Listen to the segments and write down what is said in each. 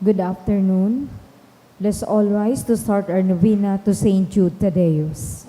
Good afternoon. Let's all rise to start our novena to Saint Jude Thaddeus.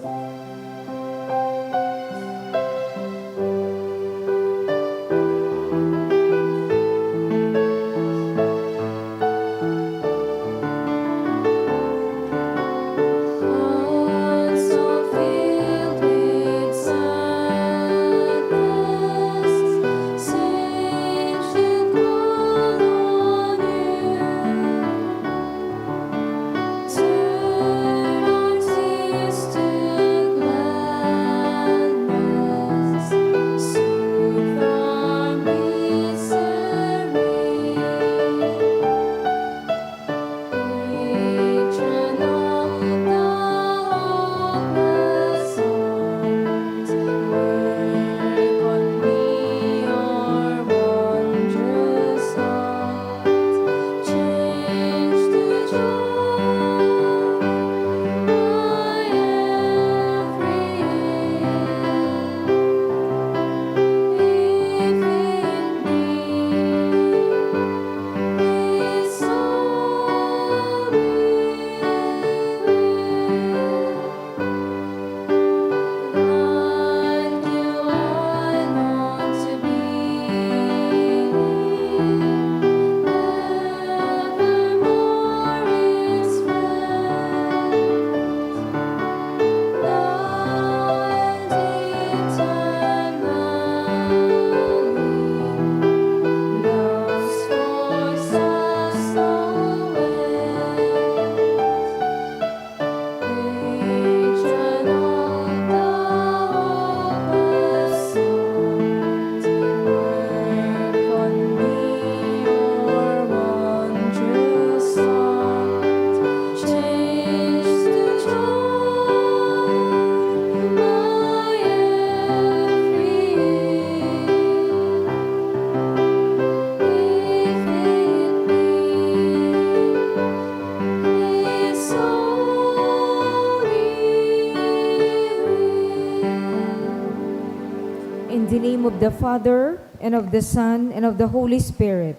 In the name of the Father, and of the Son, and of the Holy Spirit.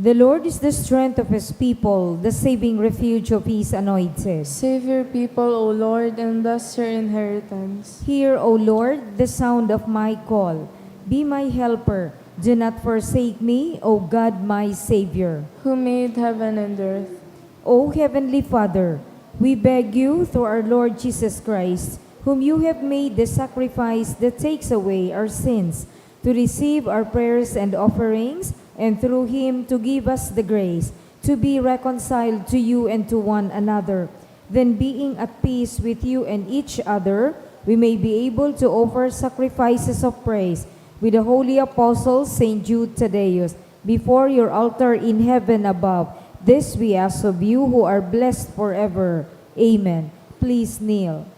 The Lord is the strength of His people, the saving refuge of His anointed. Save your people, O Lord, and bless your inheritance. Hear, O Lord, the sound of my call. Be my helper. Do not forsake me, O God, my Savior. Who made heaven and earth. O Heavenly Father, we beg you through our Lord Jesus Christ, whom you have made the sacrifice that takes away our sins, to receive our prayers and offerings, and through Him to give us the grace to be reconciled to you and to one another. Then, being at peace with you and each other, we may be able to offer sacrifices of praise with the holy apostle Saint Jude Thaddeus before your altar in heaven above. This we ask of you who are blessed forever. Amen. Please kneel.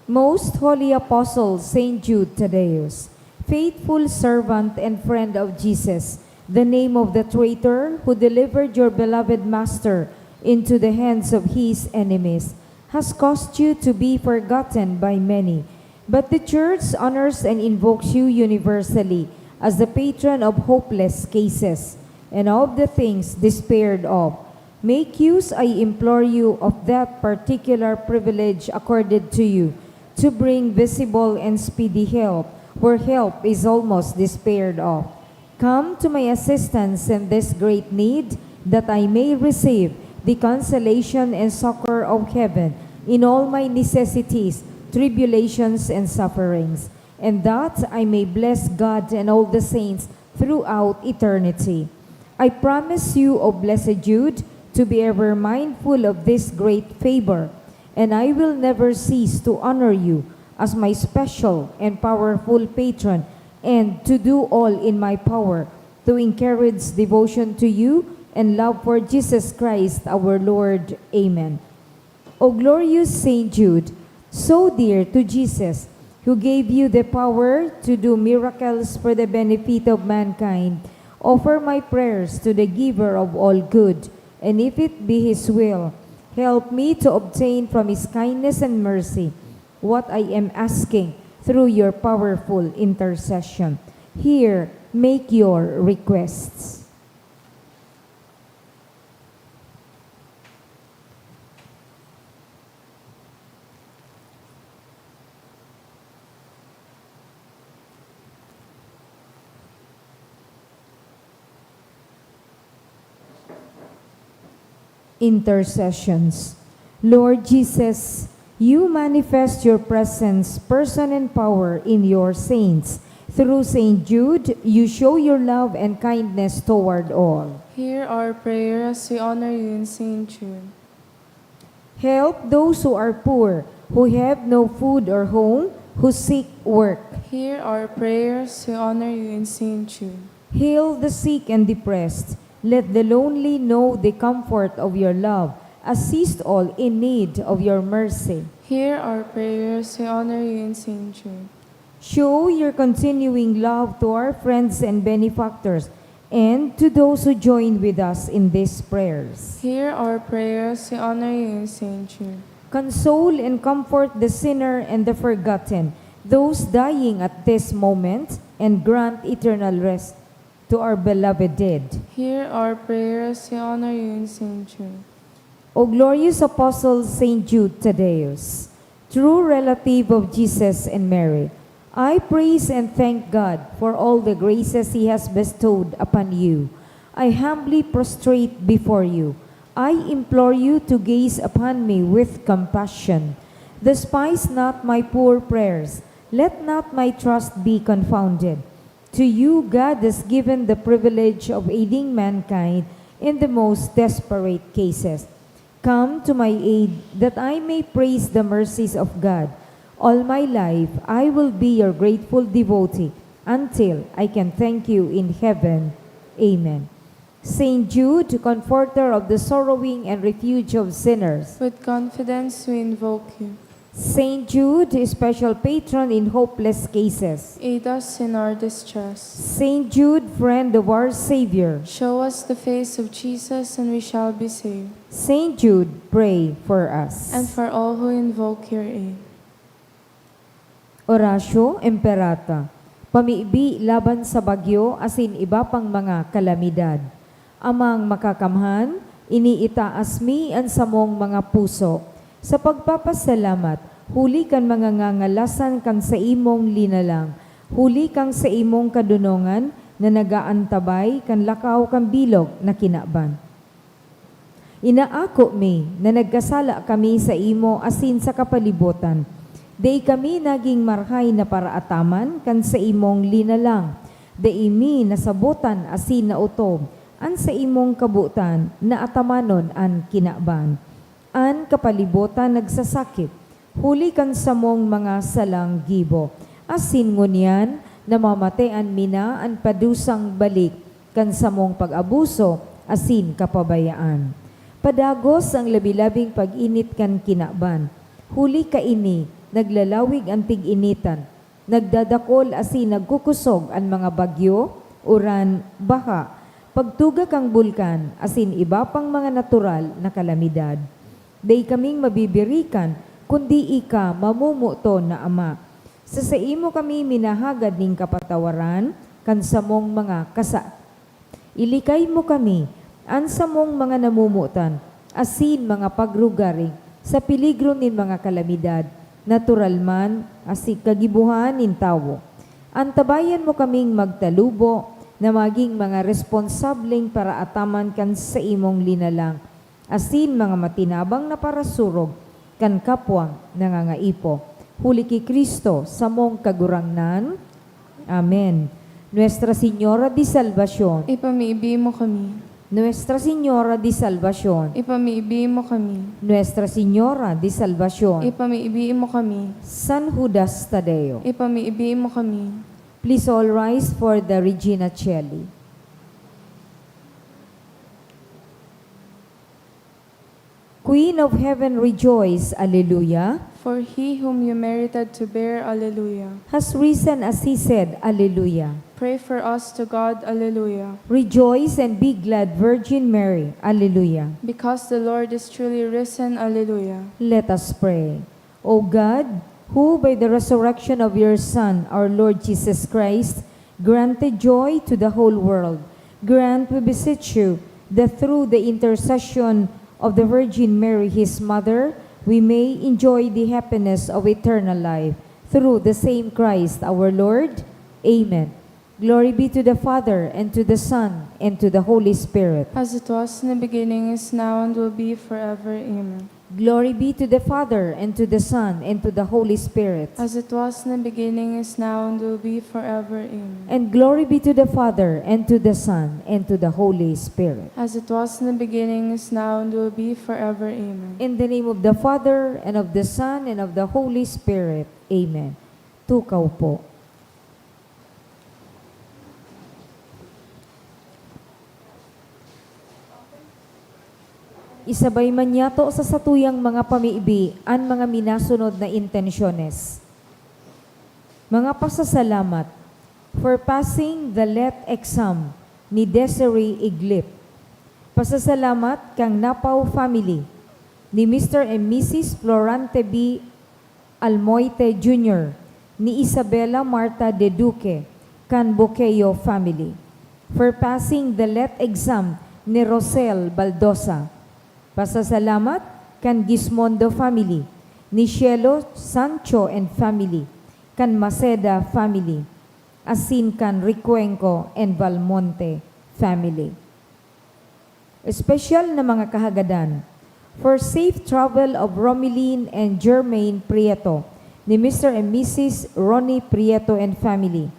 Most Holy Apostle Saint Jude Thaddeus, faithful servant and friend of Jesus, the name of the traitor who delivered your beloved Master into the hands of his enemies, has caused you to be forgotten by many. But the Church honors and invokes you universally as the patron of hopeless cases and of the things despaired of. Make use, I implore you, of that particular privilege accorded to you, to bring visible and speedy help where help is almost despaired of. Come to my assistance in this great need, that I may receive the consolation and succor of heaven in all my necessities, tribulations, and sufferings, and that I may bless God and all the saints throughout eternity. I promise you, O Blessed Jude, to be ever mindful of this great favor, and I will never cease to honor you as my special and powerful patron, and to do all in my power to encourage devotion to you and love for Jesus Christ our Lord. Amen. O glorious Saint Jude, so dear to Jesus, who gave you the power to do miracles for the benefit of mankind, offer my prayers to the giver of all good, and if it be His will, help me to obtain from His kindness and mercy what I am asking through your powerful intercession. Here, make your requests. Intercessions. Lord Jesus, you manifest your presence, person, and power in your saints. Through Saint Jude, you show your love and kindness toward all. Hear our prayer as we honor you in Saint Jude. Help those who are poor, who have no food or home, who seek work. Hear our prayers as we honor you in Saint Jude. Heal the sick and depressed. Let the lonely know the comfort of your love. Assist all in need of your mercy. Hear our prayers as we honor you in Saint Jude. Show your continuing love to our friends and benefactors and to those who join with us in these prayers. Hear our prayers as we honor you in Saint Jude. Console and comfort the sinner and the forgotten, those dying at this moment, and grant eternal rest to our beloved dead. Hear our prayers as we honor you in Saint Jude. O glorious Apostle Saint Jude Thaddeus, true relative of Jesus and Mary, I praise and thank God for all the graces He has bestowed upon you. I humbly prostrate before you. I implore you to gaze upon me with compassion. Despise not my poor prayers. Let not my trust be confounded. To you, God has given the privilege of aiding mankind in the most desperate cases. Come to my aid that I may praise the mercies of God. All my life, I will be your grateful devotee until I can thank you in heaven. Amen. Saint Jude, comforter of the sorrowing and refuge of sinners. With confidence we invoke you. Saint Jude, special patron in hopeless cases. Aid us in our distress. Saint Jude, friend of our Savior. Show us the face of Jesus and we shall be saved. Saint Jude, pray for us. And for all who invoke your aid. Oratio Imperata. Pamiibi laban sa bagyo asin iba pang mga kalamidad. Amang makakamhan, iniitaas mi ang samong mga puso. Sa pagpapasalamat, huli kan mga ngangalasan kang sa imong linalang. Huli kang sa imong kadunongan na nagaantabay kan lakaw kang bilog na kinaban. Inaako mi na nagkasala kami sa imo asin sa kapalibutan. Day kami naging marhay na paraataman kan sa imong linalang. Day mi nasabutan asin na utob, an sa imong kabutan na atamanon an kinaban. An kapalibutan nagsasakit, huli kan sa mong mga salang gibo. Asin ngunyan, namamatean mina an padusang balik kan sa mong pag-abuso, asin kapabayaan. Padagos ang labi-labing pag-init kan kinaban. Huli ka ini, naglalawig ang tig-initan. Nagdadakol asin nagkukusog ang mga bagyo, uran, baha. Pagtuga kang bulkan, asin iba pang mga natural na kalamidad. Day kaming mabibirikan, kundi ika mamumuto na Ama. Sa imo kami minahagad ning kapatawaran, kan sa mong mga ilikay mo kami, an sa mong mga namumutan, asin mga pagrugaring, sa piligro nin mga kalamidad, natural man, asik kagibuhan nin tawo. Antabayan mo kaming magtalubo, na maging mga responsableng para ataman kan sa imong linalang, asin mga matinabang na parasurog, kan kapwang nangangaipo. Huli ki Kristo sa mong kagurangnan. Amen. Nuestra Señora de Salvación. Ipamiibi mo kami. Nuestra Señora de Salvación. Ipamiibi mo kami. Nuestra Señora de Salvación. Ipamiibi mo kami. San Judas Tadeo. Ipamiibi mo kami. Please all rise for the Regina Coeli. Queen of Heaven, rejoice, Alleluia, For he whom you merited to bear, Alleluia. has risen as he said, Alleluia. Pray for us to God, Alleluia. Rejoice and be glad, Virgin Mary, Alleluia. Because the Lord is truly risen, Alleluia. Let us pray. O God, who by the resurrection of your Son, our Lord Jesus Christ, granted joy to the whole world, grant, we beseech you, that through the intercession of the Virgin Mary, his mother, we may enjoy the happiness of eternal life. Through the same Christ our Lord. Amen. Glory be to the Father, and to the Son, and to the Holy Spirit. As it was in the beginning, is now, and will be forever. Amen. Glory be to the Father, and to the Son, and to the Holy Spirit. As it was in the beginning, is now, and will be forever. Amen. And glory be to the Father, and to the Son, and to the Holy Spirit. As it was in the beginning, is now, and will be forever. Amen. In the name of the Father, and of the Son, and of the Holy Spirit. Amen. Tukaw po. Isabay man yato sa satuyang mga pamiibi ang mga minasunod na intensyones. Mga pasasalamat for passing the LET exam ni Desiree Iglip. Pasasalamat kang Napaw family ni Mr. and Mrs. Florante B. Almoite Jr. ni Isabella Marta de Duque, kan Boqueyo family. For passing the LET exam ni Rosel Baldosa. Pasasalamat kan Gismondo family, ni Cielo Sancho and family, kan Maceda family, asin kan Ricuenco and Valmonte family. Special na mga kahagadan for safe travel of Romeline and Jermaine Prieto, ni Mr. and Mrs. Ronnie Prieto and family.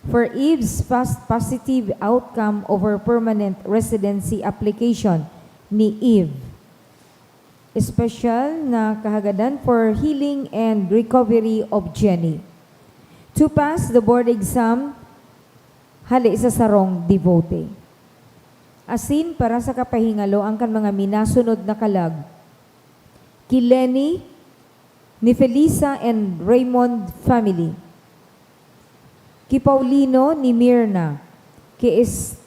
For Eve's fast positive outcome of her permanent residency application, ni Eve. Special na kahagadan for healing and recovery of Jenny. To pass the board exam, hali sa sarong devote. Asin para sa kapahingalo ang kan mga minasunod na kalag. Ki Lenny, ni Felisa and Raymond family. Ki Paulino ni Mirna, ki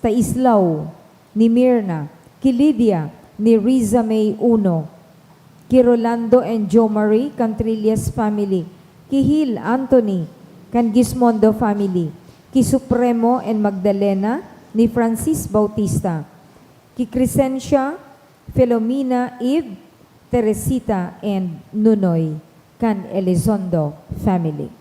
Taislaw ni Mirna, ki Lydia ni Riza May Uno, ki Rolando and Jo Marie Cantrillas family, ki Hil Anthony kan Gismondo family, ki Supremo and Magdalena ni Francis Bautista, ki Crescencia, Filomena, Eve, Teresita and Nunoy kan Elizondo family.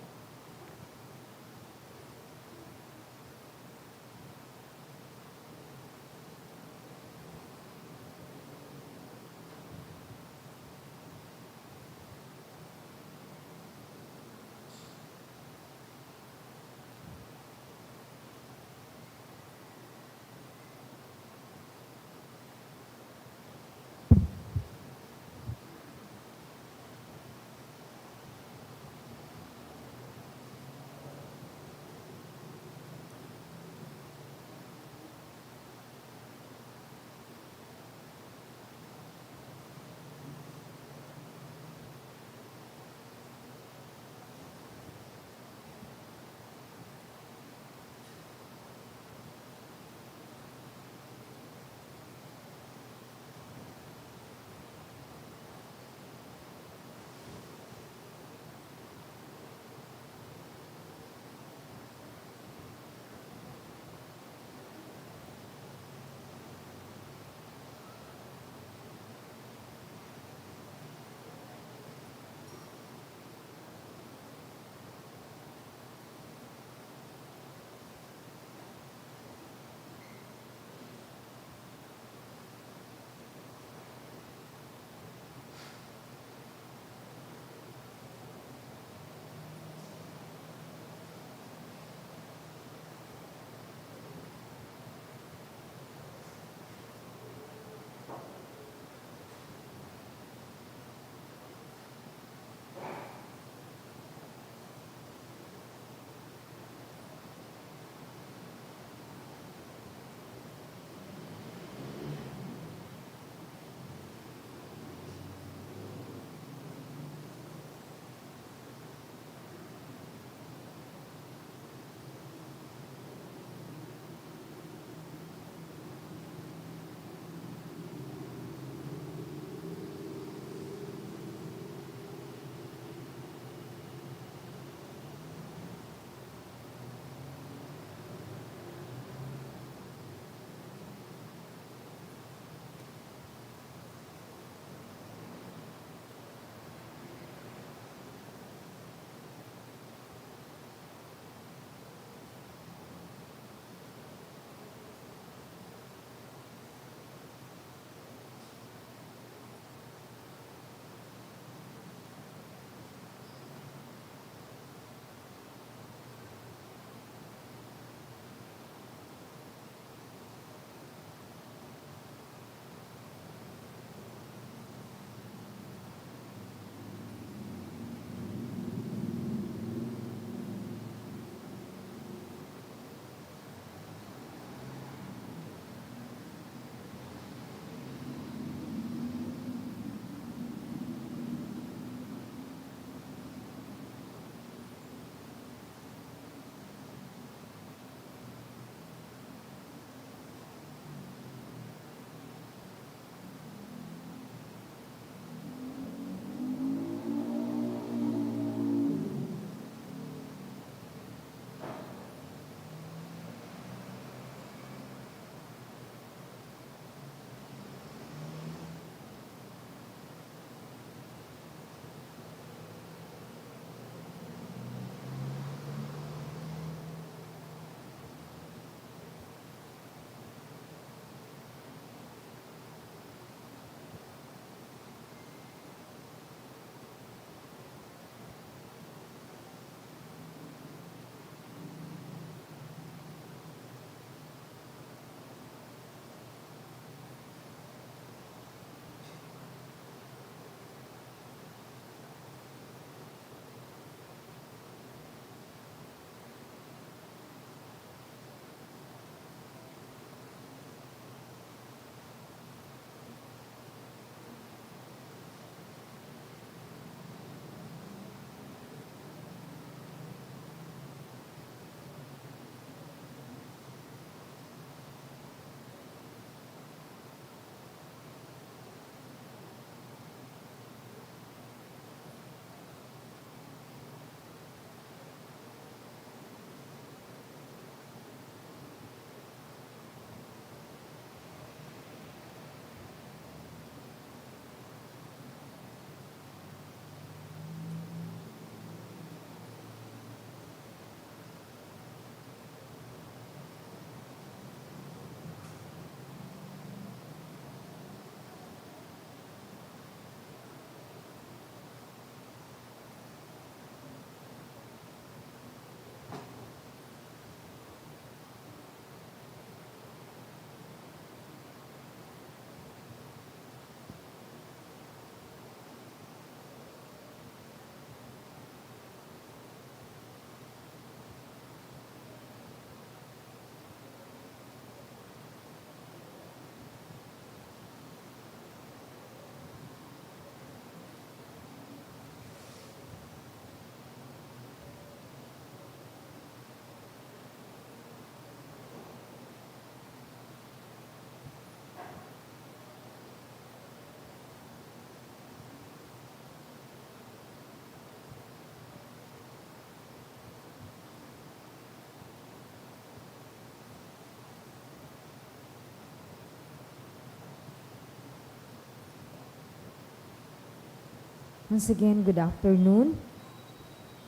Once again, good afternoon.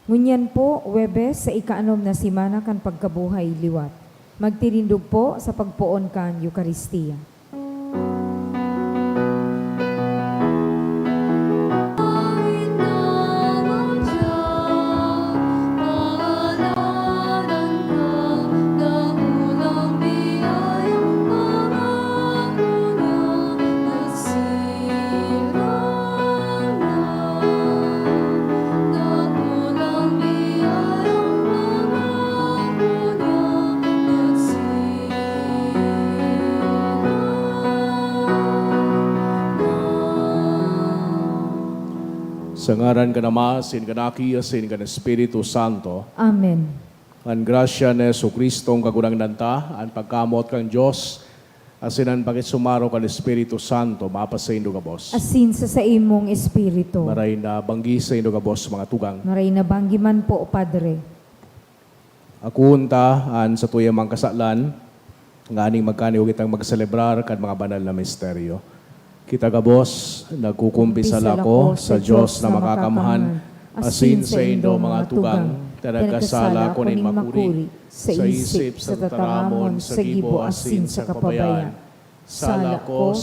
Ngunyan po, Webes, sa ikaanom na simana kan pagkabuhay liwat. Magtirindog po sa pagpuon kan Eucharistia. Sa ngaran ka na Ama, sin ka na Aki, sin ka na Espiritu Santo, Amen. ang grasya ni Jesucristong kagurang nanta, ang pagkamot kang Diyos, asin ang pakisumaro kang Espiritu Santo, mapasaindo ka Bos. Asin sa imong espiritu. Maray na banggi sa indo ka Bos, mga tugang. Maray na banggiman po, Padre. Akunta, an sa tuyang mga kasalan, nga aning magkaniw kitang magselebrar kan mga banal na misteryo. Kita ka Bos, nagkukumpisal ako sa Diyos na makakamhan, asin sa indo mga tugang, taragkasala ko nin makuri, sa isip, sa tataramon, sa gibo, asin sa kapabayan. Sala ko,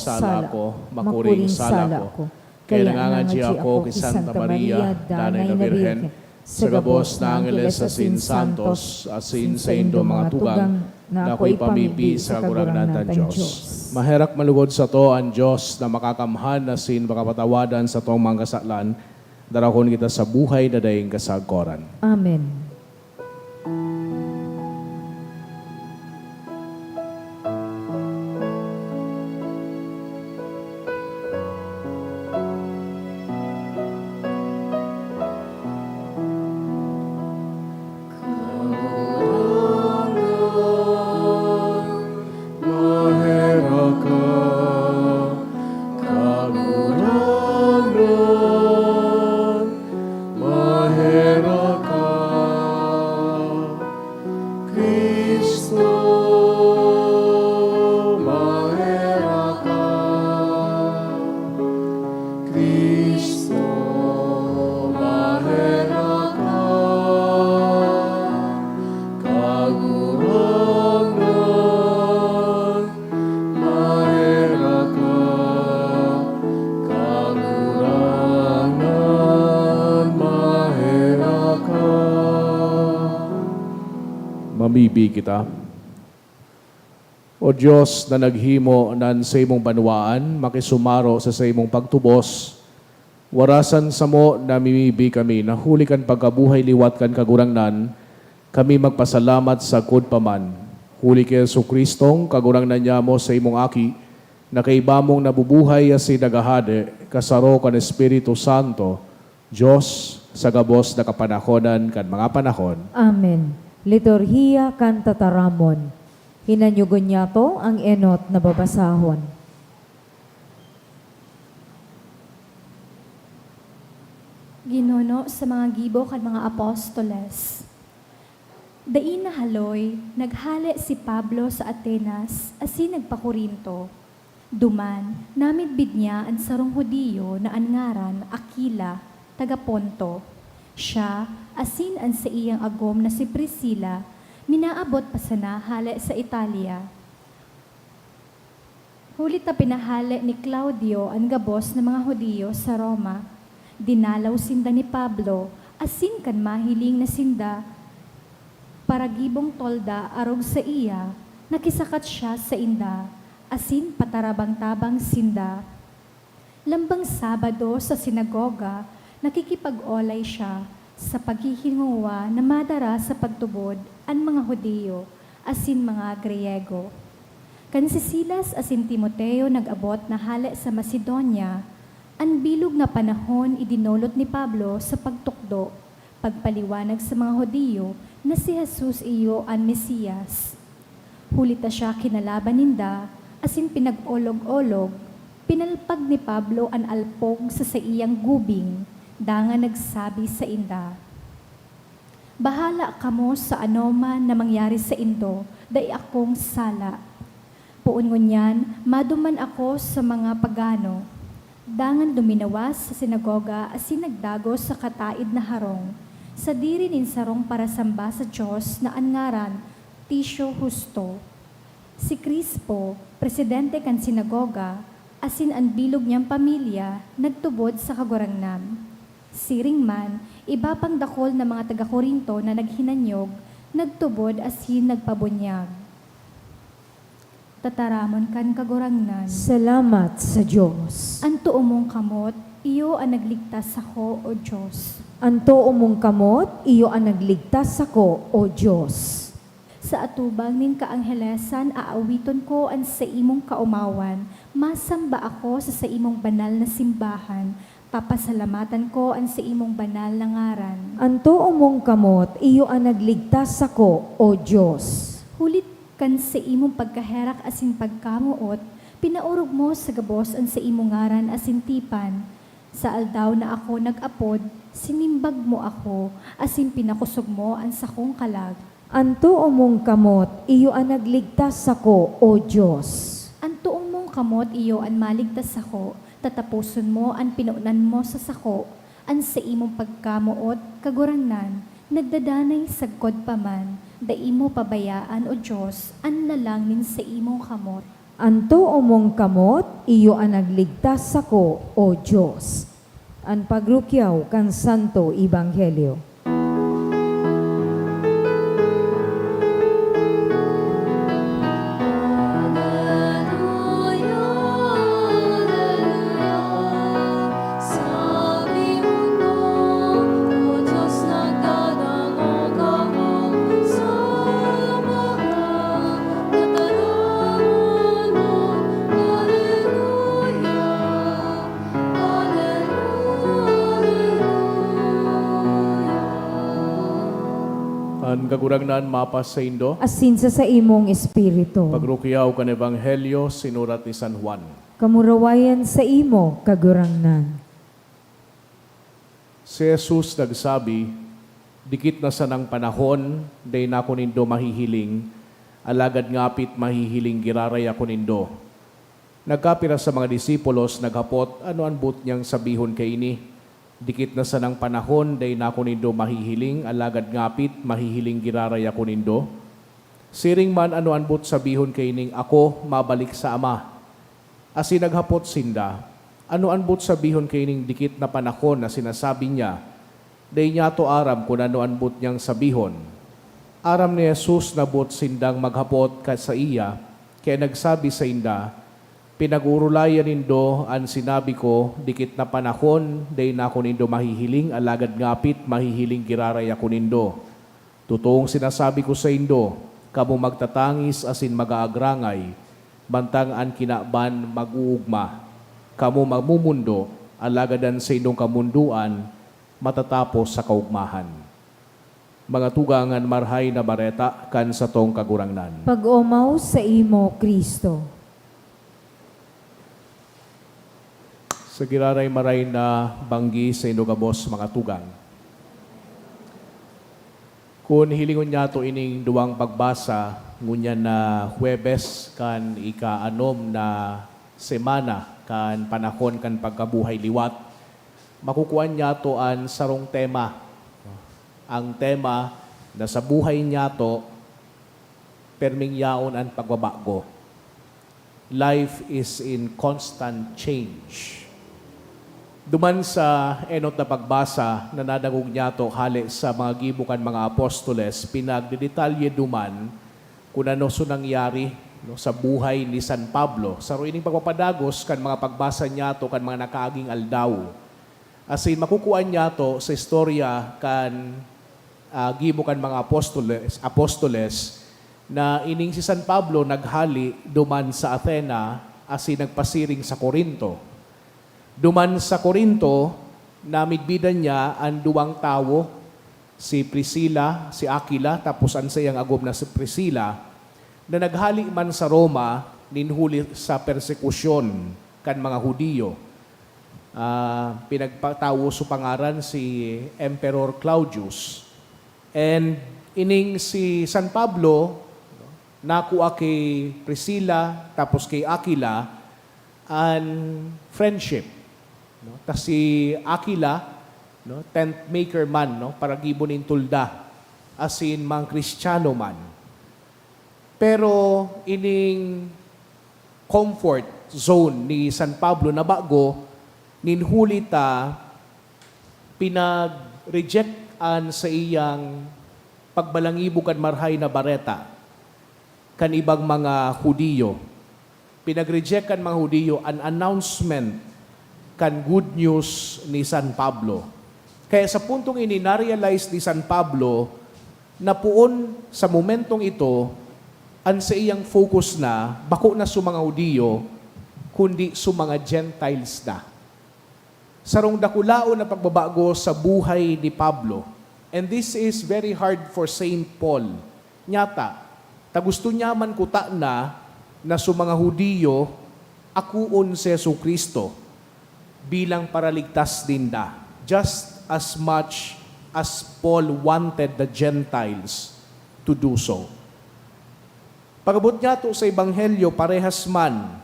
makuring sala ko. Kaya nangangadji ako kay Santa Maria, Danay na Birhen, sa gabos na Angeles asin Santos, asin sa indo mga tugang, na ako'y pamipi sa kagurangnan ng Diyos. Maherak malugod sa to ang Diyos na makakamhan asin makapatawadan sa tong mga kasaklan, darakon kita sa buhay na daing kasagkoran. Amen. Mamibi kita. O Diyos na naghimo nan sa imong banwaan, makisumaro sa imong pagtubos, warasan sa mo na mimibi kami, nahuli kan pagkabuhay liwat kan kagurangnan, kami magpasalamat sa kud paman. Huli kay Jesucristong kagurangnan niya mo sa imong aki, na kaibamong nabubuhay asi nagahade, kasaro kan Espiritu Santo, Diyos sa gabos na kapanahonan kan mga panahon. Amen. Liturhiya kan tataramon. Hinanyugon niya to ang enot na babasahon. Ginuno sa mga gibo kan mga apostoles. Dain na haloy, naghali si Pablo sa Atenas, asin nagpakorinto. Duman, namidbid niya ang sarong Hudiyo na angaran Aquila, taga Ponto. Siya, asin ang sa iyang agom na si Priscilla, minaabot pa sana hali sa Italia. Hulit na pinahali ni Claudio ang gabos ng mga Hudiyo sa Roma. Dinalaw sinda ni Pablo, asin kan mahiling na sinda, para gibong tolda arog sa iya, nakisakat siya sa inda, asin patarabang-tabang sinda. Lambang Sabado sa sinagoga, nakikipag-olay siya sa paghihinguwa na madara sa pagtubod ang mga Hudiyo, asin mga Griego. Kan si Silas asin Timoteo nag-abot na hali sa Macedonia, ang bilog na panahon idinulot ni Pablo sa pagtukdo, pagpaliwanag sa mga Hudiyo na si Jesus iyo ang Mesiyas. Hulita siya kinalaban ninda, asin pinag-olog-olog, pinalpag ni Pablo ang alpog sa iyang gubing, danga nagsabi sa inda, "Bahala kamo sa anoman na mangyari sa indo, dai akong sala. Puon ngunyan, maduman ako sa mga pagano. Dangan luminawas sa sinagoga asin nagdagos sa kataid na harong. Sa diri nin sarong para samba sa Diyos na angaran Tisyo Justo. Si Crispo, presidente kan sinagoga, asin ang bilog niyang pamilya, nagtubod sa kagurangnan. Siring man, iba pang dakol na mga taga-Korinto na naghinanyog, nagtubod asin nagpabunyag. Tataramon kan kagurangnan. Salamat sa Diyos. Anto umong kamot, iyo ang nagligtas ako, O Diyos. Anto umong kamot, iyo ang nagligtas ako, O Diyos. Sa atubang nin kaanghelesan, aawiton ko ang sa imong kaumawan. Masamba ako sa imong banal na simbahan. Papasalamatan ko ang sa imong banal na ngaran. Anto umong kamot, iyo ang nagligtas ako, O Diyos. Hulit kan sa imong pagkaherak asin pagkamuot, pinaurog mo sa gabos ang sa imong ngaran asin tipan. Sa aldaw na ako nag-apod, sinimbag mo ako, asin pinakusog mo ang sakong kalag. Anto umong kamot, iyo ang nagligtas ako, O Diyos. Ang tuong mong kamot iyo ang maligtas ako, tatapuson mo ang pinunan mo sa sako, ang sa imong pagkamuot, kagurangnan, nagdadanay sagkod pa man, dai mo pabayaan o Diyos, ang lalangin sa imong kamot. Anto umong kamot, iyo ang nagligtas ako, O Diyos. Ang pagrukyaw kan Santo Ebanghelyo. Ang kagurangnan mapas sa Indo, Asin sa imong espiritu. pagrukyaw kan Ebanghelyo sinurat ni San Juan. Kamurawayan sa imo, kagurangnan. Si Jesus nagsabi, dikit na sanang panahon, day na ko nindo mahihiling, alagad ngapit mahihiling giraray ako nindo. Nagkapira sa mga disipulos, naghapot, ano ang but niyang sabihon kay ini? Dikit na sanang panahon, day na ko nindo mahihiling, alagad ngapit mahihiling giraray ako nindo. Siring man ano ang but sabihon kay ining, ako mabalik sa Ama. Asi naghapot sinda, ano ang but sabihon kay ining dikit na panahon na sinasabi niya, day niya to aram kung ano ang but niyang sabihon. Aram ni Jesus na but sindang maghapot ka sa iya, kaya nagsabi sa inda, pinag-urulayan nindo ang sinabi ko, dikit na panahon, day na ako nindo mahihiling, alagad ngapit, mahihiling giraray ako nindo. Totoong sinasabi ko sa indo, kamo magtatangis asin mag-aagrangay, bantang ang kinaban mag-uugma. Kamo magmumundo, alagadan sa indong kamunduan, matatapos sa kaugmahan. Mga tugangan marhay na bareta, kan sa tong kagurangnan. Pag-umaw sa imo, Kristo. Sa giraray maray na banggi sa inugabos mga tugang. Kung hilingon niya to ining duwang pagbasa, ngunyan na Huwebes kan ika-anom na semana kan panahon kan pagkabuhay liwat, makukuhan niya to an sarong tema. Ang tema na sa buhay niya to, perming yaon ang pagbabago. Life is in constant change. Duman sa enot na pagbasa na nadagog niya to hali sa mga gibukan mga apostoles, pinagdidetalye duman kung ano so nangyari sa buhay ni San Pablo. Sa ruining pagpapadagos kan mga pagbasa niya to kan mga nakaaging aldaw. As in, makukuha niya to sa istorya kan gibukan mga apostoles na ining si San Pablo naghali duman sa Athena as in nagpasiring sa Corinto. Duman sa Corinto, namigbidan niya ang duwang tawo, si Priscilla, si Aquila, tapos ang sayang agom na si Priscilla, na naghali man sa Roma, ninhuli sa persekusyon kan mga Hudiyo. Pinagpatawo sa pangaran si Emperor Claudius. And ining si San Pablo, nakuha kay Priscilla, tapos kay Aquila, an friendship. No? Ta si Aquila, no, tent maker man, no, para gibon in tulda, as in mga Kristiyano man. Pero ining comfort zone ni San Pablo na bago, ninhuli ta pinag-rejectan sa iyang pagbalangibo kan marhay na bareta kan ibang mga Hudiyo. Pinag-reject kan mga Hudiyo an announcement kan good news ni San Pablo. Kaya sa puntong ini, na-realize ni San Pablo na puon sa momentong ito, ang sa iyang focus na, bako na sa mga Hudiyo, kundi sa mga Gentiles na. Sarong dakulao na pagbabago sa buhay ni Pablo. And this is very hard for Saint Paul. Nyata, ta gusto niya man kuta na sa mga Hudiyo, akuon si Jesu Kristo bilang paraligtas din da. Just as much as Paul wanted the Gentiles to do so. Pagabot niya to sa Ebanghelyo, parehas man,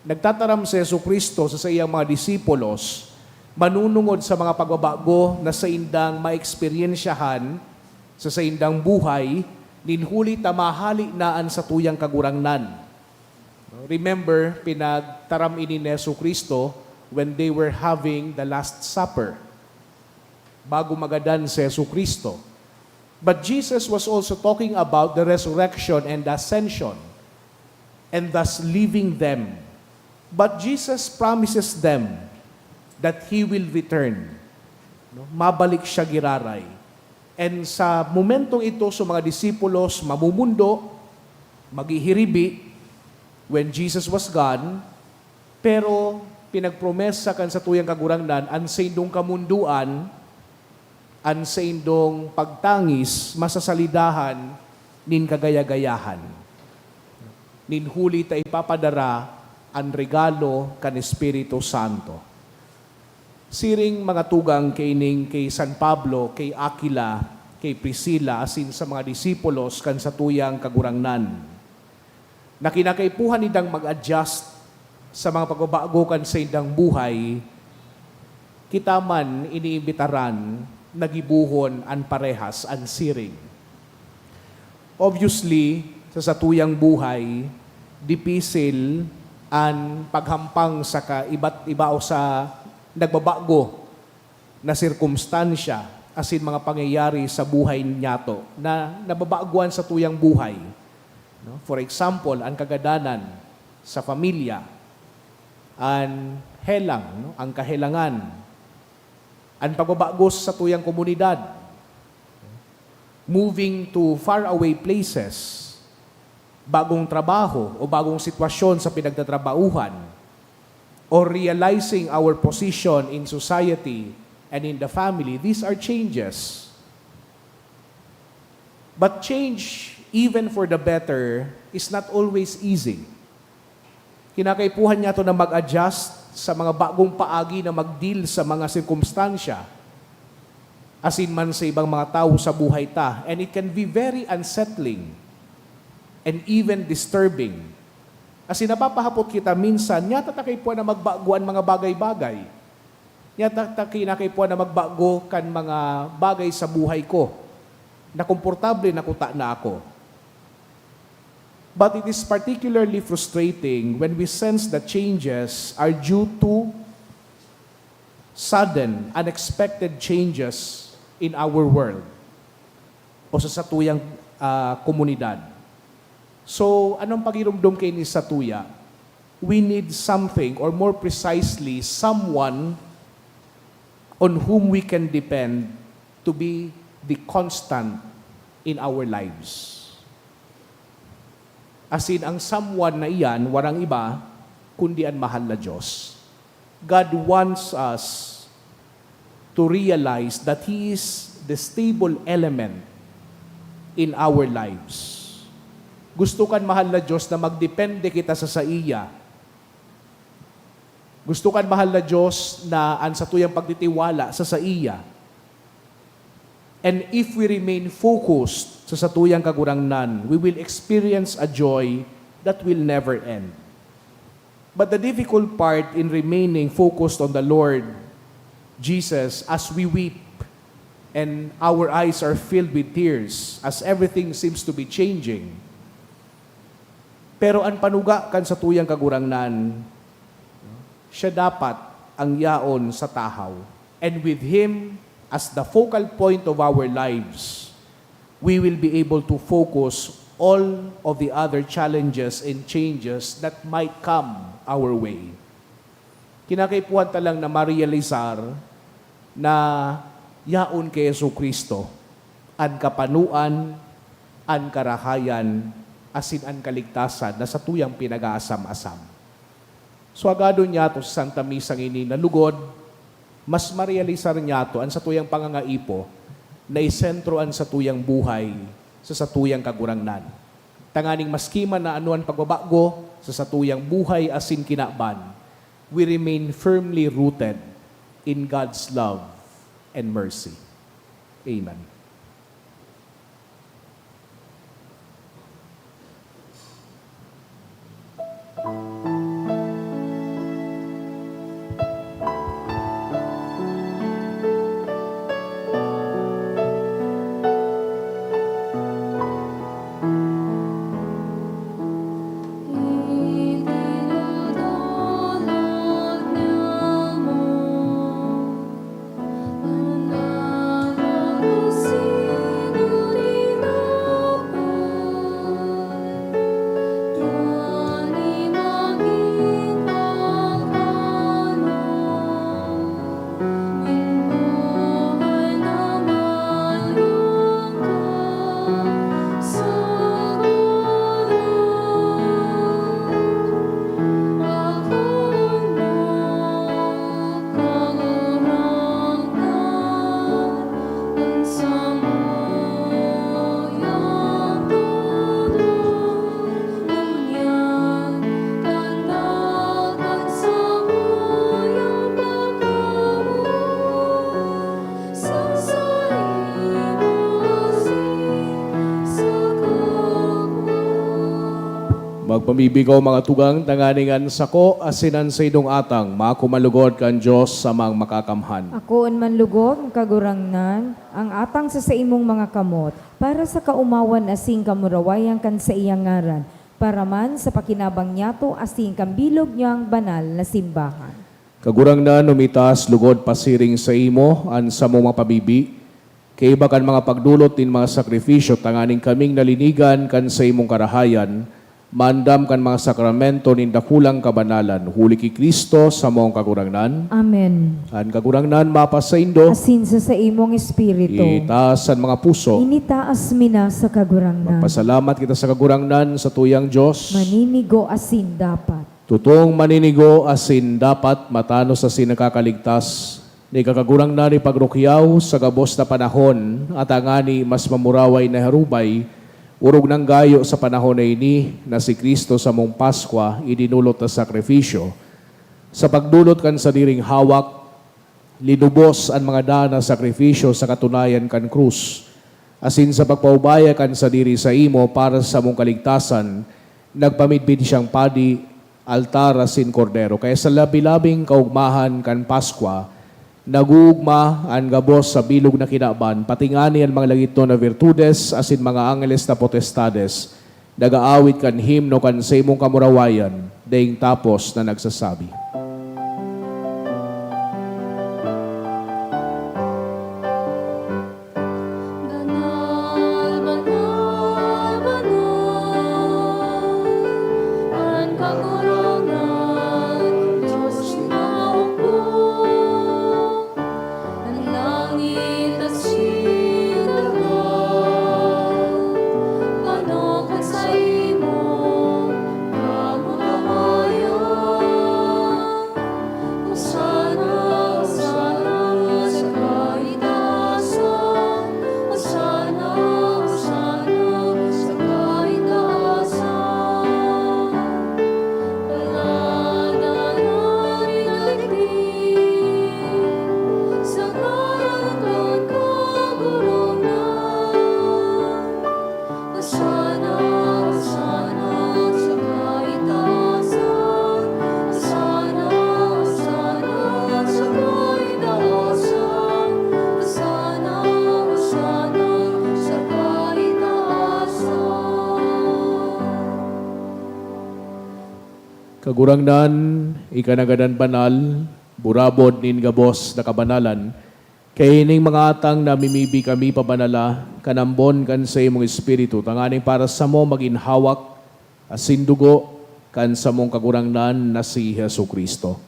nagtataram si Jesu Kristo sa iyang mga disipulos, manunungod sa mga pagbabago na sa indang maeksperiensyahan sa indang buhay, ninhuli tamahali naan sa tuyang kagurangnan. Remember, pinagtaram ini ni Jesu Kristo when they were having the Last Supper, bago magadan si Jesu Kristo. But Jesus was also talking about the resurrection and the ascension, and thus leaving them. But Jesus promises them that He will return. No? Mabalik siya giraray. And sa momentong ito, sa mga disipulos, mamumundo, maghihiribi, when Jesus was gone, pero pinagpromesa kan sa tuyang kagurangnan, ang sa indong kamunduan, ang sa indong pagtangis, masasalidahan, nin kagaya-gayahan. Nin huli ta ipapadara, ang regalo kan Espiritu Santo. Siring mga tugang kay San Pablo, kay Aquila, kay Priscilla, asin sa mga disipulos kan sa tuyang kagurangnan. Na kinakaipuhan nidang mag-adjust sa mga pagbabago kan sa indang buhay, kita man iniimbitaran, nagibuhon an parehas, an siring. Obviously, sa tuyang buhay, dipisil an paghampang sa iba't iba o sa nagbabago na sirkumstansya asin mga pangyayari sa buhay niyato na nababaguan sa tuyang buhay. No? For example, ang kagadanan sa pamilya, ang helang, no? Ang kahelangan, ang pagbabagos sa tuyang komunidad, moving to faraway places, bagong trabaho o bagong sitwasyon sa pinagtatrabahuhan, or realizing our position in society and in the family. These are changes. But change, even for the better, is not always easy. Kinakaipuhan niya ito na mag-adjust sa mga bagong paagi na mag-deal sa mga sirkumstansya, asin man sa ibang mga tao sa buhay ta. And it can be very unsettling and even disturbing. Kasi napapahapot kita minsan, nyata takaipuan na magbaguan mga bagay-bagay. Nyata kinakaipuan na magbago kan mga bagay sa buhay ko, na komportable na kuta na ako. But it is particularly frustrating when we sense that changes are due to sudden, unexpected changes in our world o sa satuyang komunidad. So, anong pagirumdum kayo ni Satuya? We need something, or more precisely, someone on whom we can depend to be the constant in our lives. As in, ang someone na iyan, warang iba, kundi ang mahal na Diyos. God wants us to realize that He is the stable element in our lives. Gusto kan mahal na Diyos na magdepende kita sa iya. Gusto kan mahal na Diyos na ang sa tuyang pagtitiwala sa iya. And if we remain focused sa satuyang kagurangnan, we will experience a joy that will never end. But the difficult part in remaining focused on the Lord Jesus as we weep and our eyes are filled with tears as everything seems to be changing. Pero ang panuga kan sa tuyang kagurangnan, siya dapat ang yaon sa tahaw. And with Him as the focal point of our lives, we will be able to focus all of the other challenges and changes that might come our way. Kinakaipuan talang na ma-realizar na yaon kay Yesu Kristo, an kapanuan, an karahayan, asin an kaligtasan na sa tuyang pinag-aasam-asam. So agado niya to sa Santa Misang ini na lugod, mas ma-realizar niya to an sa tuyang pangangaipo na isentroan sa tuyang buhay sa satuyang kagurangnan. Tanganing maskima na anuan pagbabago sa satuyang buhay asin kinaban, we remain firmly rooted in God's love and mercy. Amen. Magpamibigaw mga tugang, tanganingan sako, asinan sa idong atang, makumalugod kan Diyos sa mga makakamhan. Akoon man lugod, kagurangnan, ang atang sa imong mga kamot, para sa kaumawan asing kamurawayan kan sa iyang ngaran, para man sa pakinabang niyato asing kambilog niyang banal na simbahan. Kagurangnan, umitas, lugod, pasiring sa imo, an sa mong mapabibi, kay iba kan mga pagdulot din mga sakripisyo, tanganing kaming nalinigan kan sa imong karahayan, mandam kan mga sakramento nin dakulang kabanalan, huli ki Kristo sa mong kagurangnan. Amen. An kagurangnan mapasaindo, Asin sa imong espiritu. itaas ang mga puso. Initaas mina sa kagurangnan. Magpasalamat kita sa kagurangnan sa tuyang Diyos. Maninigo asin dapat. Tutong maninigo asin dapat matano sa sinakakaligtas. Ni kakagurangnan ni pagrukyaw sa gabos na panahon at angani mas mamuraway na harubay. Urog ng gayo sa panahon na ini na si Kristo sa mong Paskwa idinulot na sakripisyo. Sa pagdulot kan sa diring hawak, linubos ang mga dana sakripisyo sa katunayan kan krus. Asin sa pagpaubaya kan sa diri sa imo para sa mong kaligtasan, nagpamidbid siyang padi, altar asin kordero. Kaya sa labi-labing kaugmahan kan Paskwa, nagugma ang gabos sa bilog na kinaban, patingani ang mga lagito na virtudes, asin mga angeles na potestades, nagaawit kan himno kan sa imong kamurawayan, daing tapos na nagsasabi. Banal, banal, banal, ang kagurangan, Diyos maupong, ang langit at silangan, panokan sa imo, kamulawayan, Kagurangnan, ikanagadan banal, burabod nin gabos na kabanalan, kay ining mga atang namimibi kami pabanala, kanambon kan sa imong espiritu, tanganing para sa mo maginhawak, asin dugo, kan sa mong kagurangnan na si Hesu Kristo.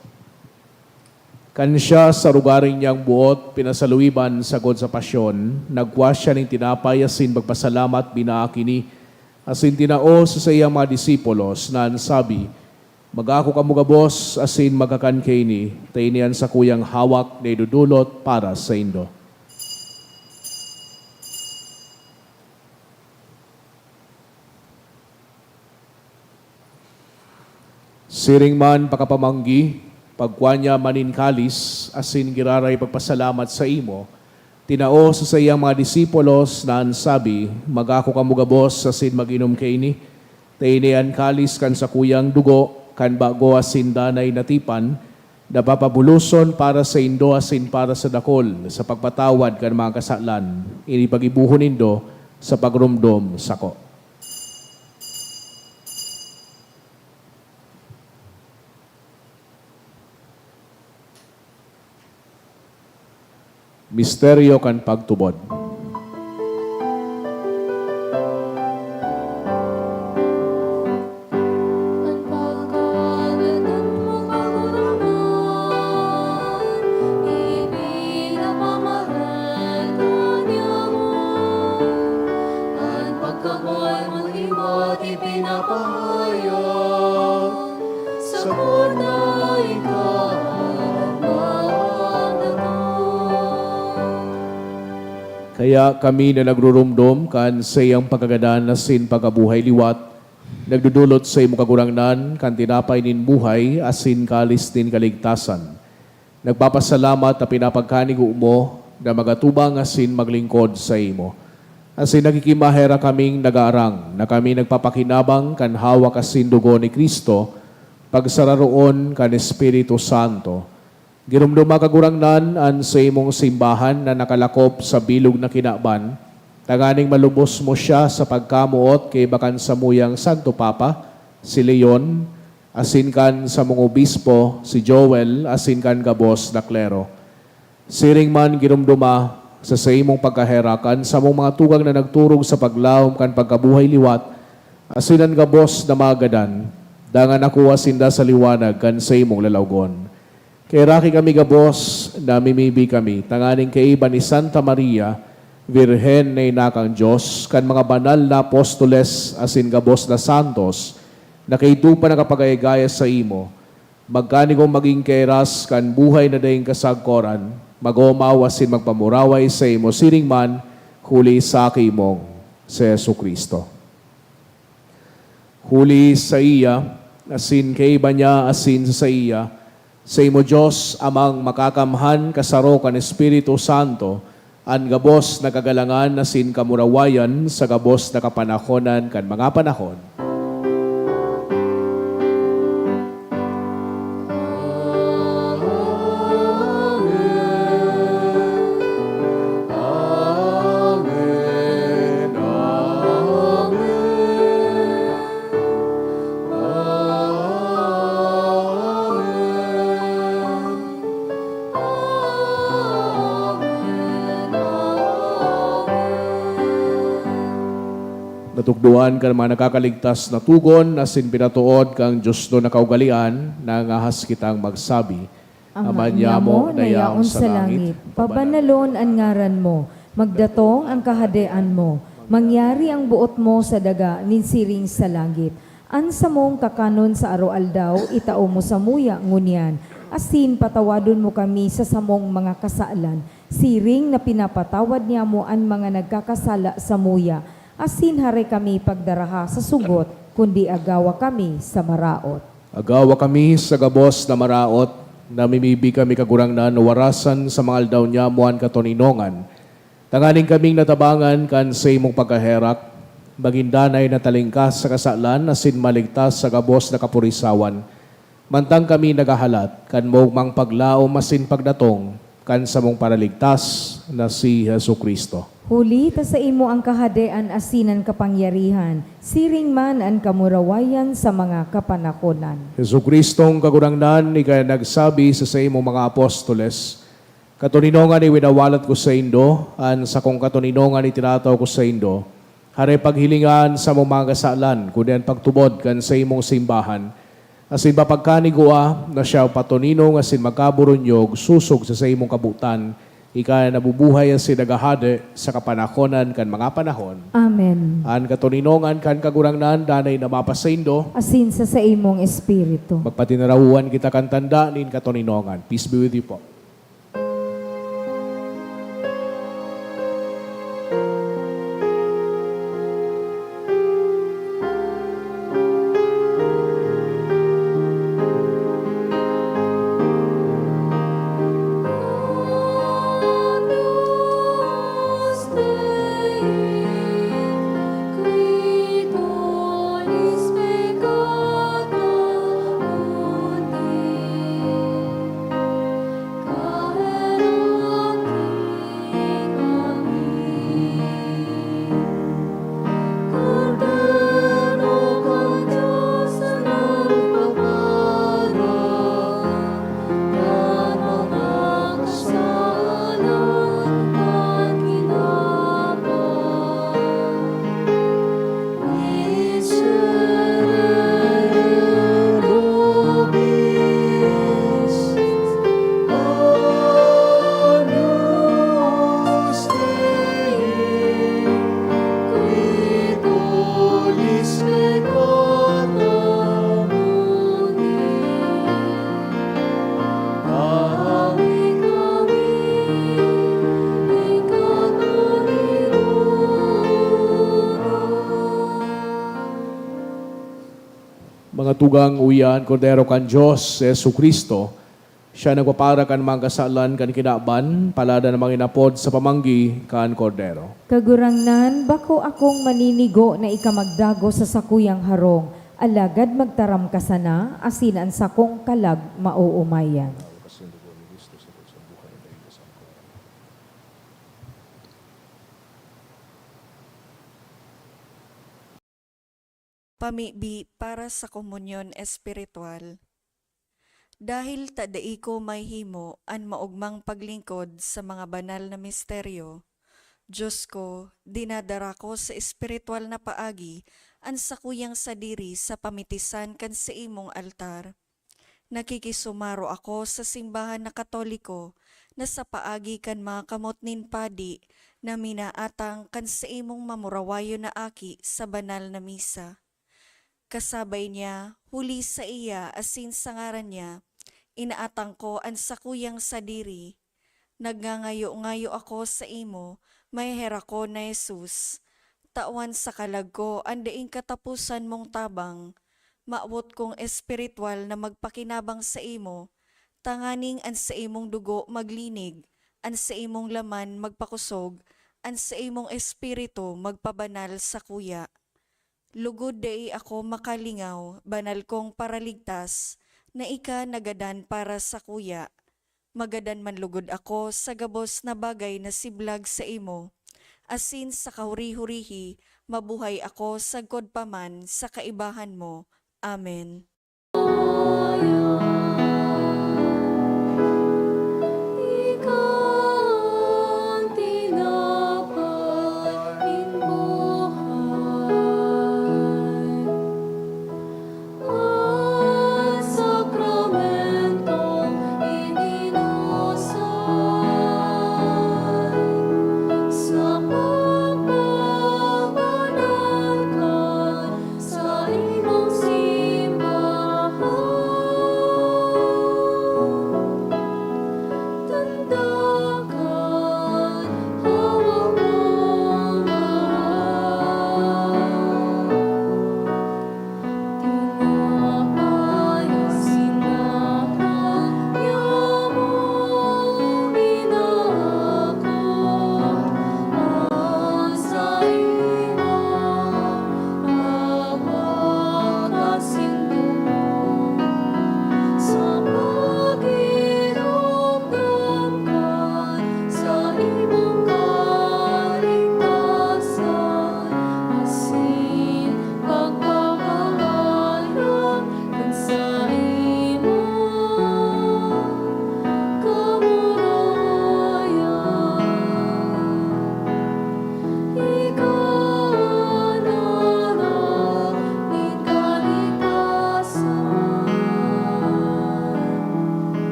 Kan siya sa rugaring niyang buot, pinasaluiban sagod sa pasyon, nagwa siya ng tinapay asin magpasalamat binaakini, asin tinao sa iyang mga disipulos na ansabi, magako kamo gabos asin magakan kini, tainian sa kuyang hawak na idudulot para sa indo. Siring man pakapamanggi, pagkuanya maninkalis, asin giraray pagpasalamat sa imo, tinao sa iyang mga disipulos na ansabi, magako kamo gabos asin maginom kaini, tainian kalis kan sa kuyang dugo, kan bago asin danay natipan, napapabuluson para sa indo asin para sa dakol, sa pagpatawad kan mga kasalan, inipagibuhon indo sa pagrumdom sako. Misteryo kan pagtubod. Ang pagkaganan mo kagunaman, ibig na pamaran kanya mo. Ang pagkabuhay mo iba't ipinapahayag, sa una ikaw Kaya kami na nagrurumdom kan sa iyang pagkagadan na sin pagabuhay liwat, nagdudulot sa imo kagurangnan kan tinapay nin buhay asin kalis nin kaligtasan. Nagpapasalamat na pinapagkanig mo na magatubang asin maglingkod sa imo. Asin nakikimahera kaming nagaarang na kami nagpapakinabang kan hawak asin dugo ni Kristo, pagsararoon kan Espiritu Santo. Girumduma kagurangnan an sa imong simbahan na nakalakop sa bilog na kinaban, tanganing malubos mo siya sa pagkamuot kay bakan sa muyang Santo Papa, si Leon, asin kan sa mong obispo, si Joel, asin kan gabos na klero. Siring man girumduma sa imong pagkaherakan sa mong mga tugang na nagturog sa paglawom kan pagkabuhay liwat, asinan gabos na magadan, dangan nakuha sinda sa liwanag kan sa imong lalawgon. Kaya raki kami gabos, namimibi kami, tanganing kaiba ni Santa Maria, Virhen na inakang Diyos, kan mga banal na apostoles asin gabos na santos, na kaitupa na kapagayagaya sa imo, magkani kong maging keras kan buhay na daing kasagkoran, magomaw asin magpamuraway sa imo siring man, huli sa kimong si Jesu Kristo. Huli sa iya, asin kaiba niya asin sa iya, sa imo Diyos amang makakamhan kasaro kan Espiritu Santo, an gabos na kagalangan na sin kamurawayan sa gabos na kapanahonan kan mga panahon. Natugduan ka mga nakakaligtas na tugon na sin pinatuod kang Diyos no nakaugalian na ngahas kitang magsabi. Ama niya mo, nayaon sa langit, pabanalon ang ngaran mo, magdatong ang kahadean mo, mangyari ang buot mo sa daga, ninsiring sa langit. Ansa mong kakanon sa araw-aldaw, itao mo sa muya ngunyan, asin patawadon mo kami sa samong mga kasalan, siring na pinapatawad niya mo ang mga nagkakasala sa muya, asin hare kami pagdaraha sa sugot, kundi agawa kami sa maraot. Agawa kami sa gabos na maraot, namimibi kami kagurangnan, warasan sa mga aldaw niya muan katoninongan. Tanganing kaming natabangan kan sa imong pagkaherak, magindanay na talingkas sa kasalan, asin maligtas sa gabos na kapurisawan. Mantang kami nagahalat, kan mong mang paglaom asin pagdatong, kan sa mong paraligtas na si Jesu Kristo. Huli ta sa imo ang kahadean asinan kapangyarihan, siring man ang kamurawayan sa mga kapanakonan. Hesu Kristong kagurangnan, ikay nagsabi sa imo mga apostoles, katuninongan ni winawalat ko sa Indo, an sa kong katuninongan itinataw ko sa Indo, hare paghilingan sa mong mga kasalan, kundi pagtubod kan sa imong simbahan, asin mapagkanigua na siya patuninong asin magkaburunyog, susog sa imong kabutan, ika nabubuhay ang sinagahade sa kapanahonan kan mga panahon. Amen. An katuninongan kan kagurangnan, danay na mapasaindo, Asin sa imong espiritu. magpatinarawan kita kan tanda nin katuninongan. Peace be with you po. Mga tugang uyan, kordero kan Diyos, Yesu Kristo, siya nagpapara kan mga kasalan kan kinaban, palada namang inapod sa pamanggi kan kordero. Kagurangnan, bako akong maninigo na ikamagdago sa sakuyang harong, alagad magtaram ka sana, asin ang sakong kalag mauumayan. Pamibi para sa komunyon espiritual. Dahil tadai ko may himo an maugmang paglingkod sa mga banal na misteryo, Diyos ko, dinadara ko sa espiritual na paagi an sakuyang sadiri sa pamitisan kan sa imong altar. Nakikisumaro ako sa simbahan na Katoliko na sa paagi kan mga kamot nin padi na minaatang kan sa imong mamurawayo na aki sa banal na misa. Kasabay niya, huli sa iya asin sa ngaran niya, inaatang ko ang sakuyang sadiri. Nagngangayo-ngayo ako sa imo, may hera ko na Jesus. Tawan sa kalag ko, andaing katapusan mong tabang. Maawot kong espiritual na magpakinabang sa imo, tanganing an sa imong dugo maglinig, an sa imong laman magpakusog, an sa imong espiritu magpabanal sa kuya. Lugod dai ako makalingaw, banal kong paraligtas, na ika nagadan para sa kuya. Magadan man lugod ako sa gabos na bagay na siblag sa imo. Asin sa kahuri-hurihi, mabuhay ako sa godpaman sa kaibahan mo. Amen. Sa imong simbahan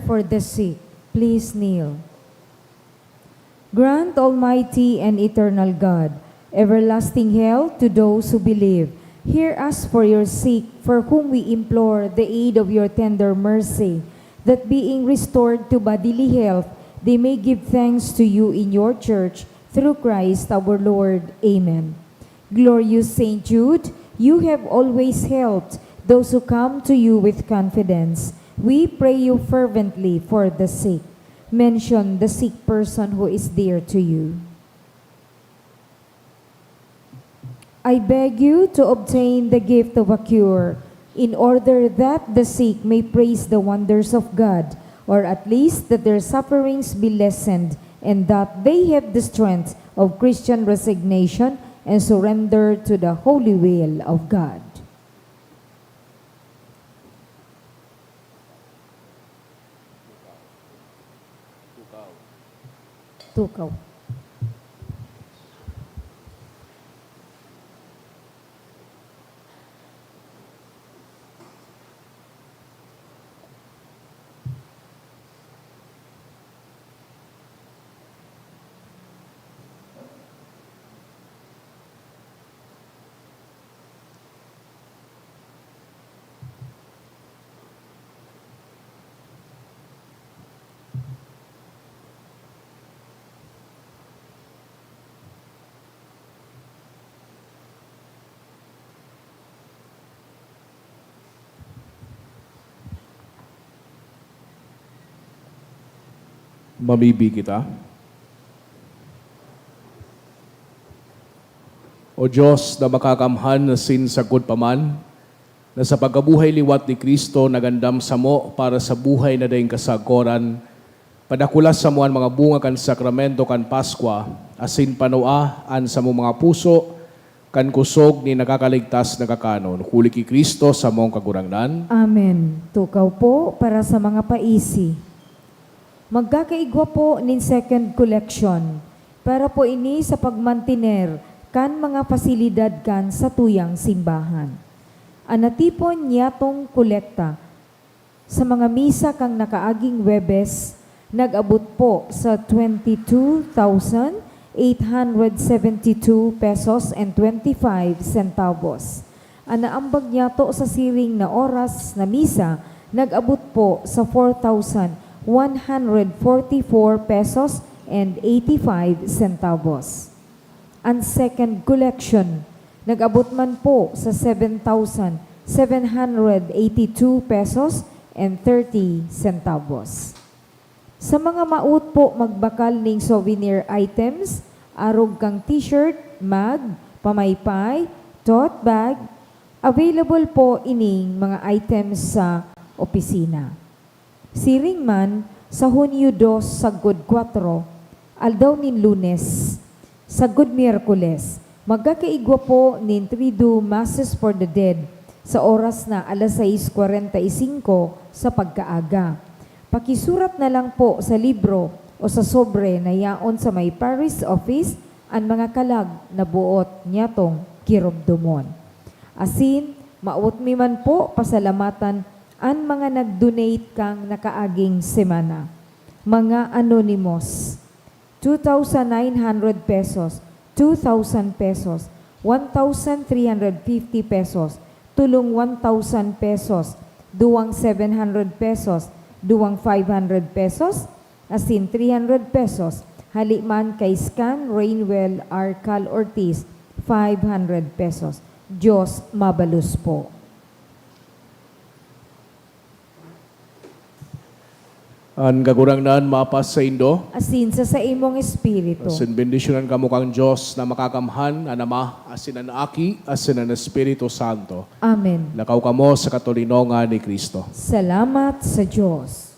for the sick. Please kneel. Grant, Almighty and eternal God, everlasting health to those who believe. Hear us for your sake, for whom we implore the aid of your tender mercy, that being restored to bodily health, they may give thanks to you in your church, through Christ our Lord. Amen. Glorious Saint Jude, you have always helped those who come to you with confidence. We pray you fervently for the sick. Mention the sick person who is dear to you. I beg you to obtain the gift of a cure, in order that the sick may praise the wonders of God, or at least that their sufferings be lessened, and that they have the strength of Christian resignation and surrender to the holy will of God. Tukaw. Mamibi kita. O Diyos na makakamhan na sinsagod paman, na sa pagkabuhay liwat ni Kristo nagandam sa mo para sa buhay na daing kasagoran, padakulas sa muan mga bunga kan sakramento kan Paskwa, asin panuaan sa mo mga puso, kan kusog ni nakakaligtas na kakanon, huli ki Kristo sa mong kagurangnan. Amen. Tukaw po para sa mga paisi. Magkakaigwa po nin second collection para po ini sa pagmantiner kan mga pasilidad kan sa tuyang simbahan. Anatipon niyatong kolekta sa mga misa kang nakaaging Webes, nag-abot po sa 22,872 pesos and 25 centavos. Anaambag niyato sa siring na oras na misa, nag-abot po sa 4,144 pesos and 85 centavos. Ang second collection, nag-abot man po sa 7,782 pesos and 30 centavos. Sa mga maut po magbakal ning souvenir items, arog kang t-shirt, mug, pamaypay, tote bag, available po ining mga items sa opisina. Siring man sa Hunyo 2 sagod 4, aldaw nin Lunes, sagod Miyerkules, magkakaigwa po nin 3 Masses for the Dead sa oras na alas 6:45 sa pagkaaga. Pakisurat na lang po sa libro o sa sobre na yaon sa may parish office ang mga kalag na buot niyatong kiromdomon. Asin, maut mi man po pasalamatan ang mga nag-donate kang nakaaging semana. Mga anonymous, 2,900 pesos, 2,000 pesos, 1,350 pesos, tulong 1,000 pesos, duwang 700 pesos, duwang 500 pesos, asin 300 pesos, haliman kay Scan Rainwell Arcal Ortiz, 500 pesos. Diyos mabalus po. Ang kagurangnan mapas sa Indo, Asin sa imong espiritu. asin bendisyonan kamo kang Diyos na makakamhan, ang Ama, asin ang Aki, asin ang Espiritu Santo. Amen. Lakaw kamo sa katolinongan ni Kristo. Salamat sa Diyos.